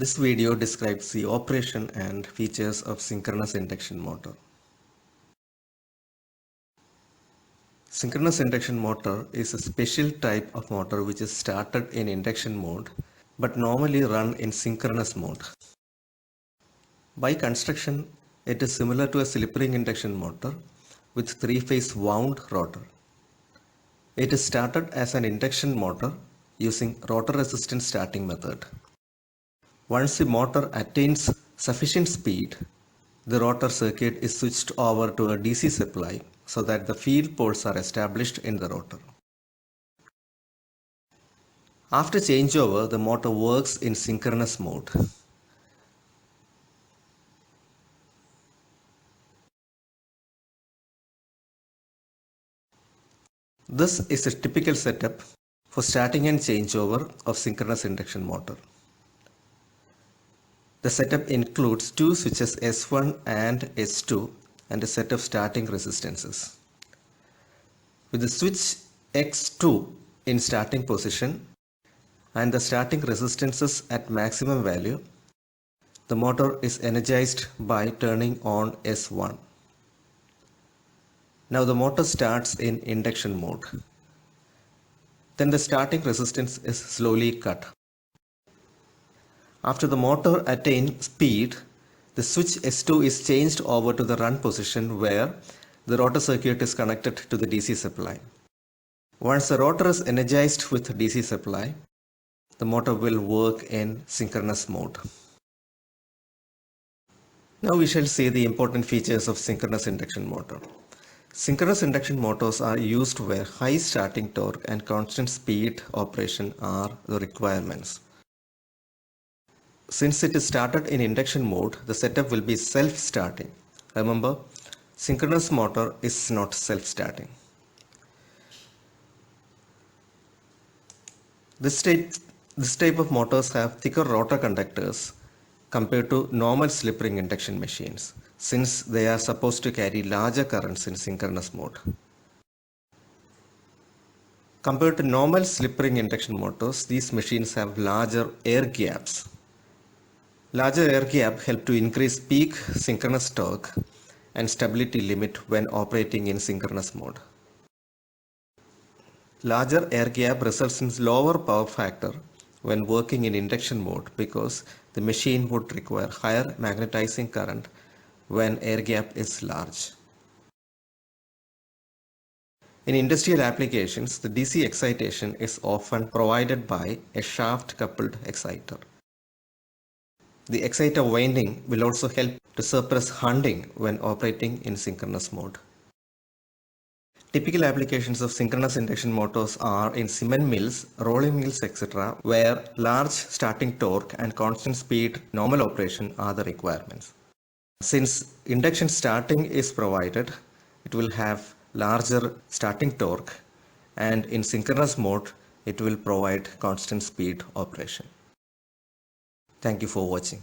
This video describes the operation and features of synchronous induction motor. Synchronous induction motor is a special type of motor which is started in induction mode but normally run in synchronous mode. By construction, it is similar to a slip ring induction motor with three-phase wound rotor. It is started as an induction motor using rotor resistance starting method. Once the motor attains sufficient speed, the rotor circuit is switched over to a DC supply so that the field poles are established in the rotor. After changeover, the motor works in synchronous mode. This is a typical setup for starting and changeover of synchronous induction motor. The setup includes two switches S1 and S2 and a set of starting resistances. With the switch X2 in starting position and the starting resistances at maximum value, the motor is energized by turning on S1. Now the motor starts in induction mode. Then the starting resistance is slowly cut. After the motor attains speed, the switch S2 is changed over to the run position where the rotor circuit is connected to the DC supply. Once the rotor is energized with DC supply, the motor will work in synchronous mode. Now we shall see the important features of synchronous induction motor. Synchronous induction motors are used where high starting torque and constant speed operation are the requirements. Since it is started in induction mode, the setup will be self-starting. Remember, synchronous motor is not self-starting. This type of motors have thicker rotor conductors compared to normal slip ring induction machines, since they are supposed to carry larger currents in synchronous mode. Compared to normal slip ring induction motors, these machines have larger air gaps. Larger air gap help to increase peak synchronous torque and stability limit when operating in synchronous mode. Larger air gap results in lower power factor when working in induction mode because the machine would require higher magnetizing current when air gap is large. In industrial applications, the DC excitation is often provided by a shaft coupled exciter. The exciter winding will also help to suppress hunting when operating in synchronous mode. Typical applications of synchronous induction motors are in cement mills, rolling mills, etc., where large starting torque and constant speed normal operation are the requirements. Since induction starting is provided, it will have larger starting torque, and in synchronous mode, it will provide constant speed operation. Thank you for watching.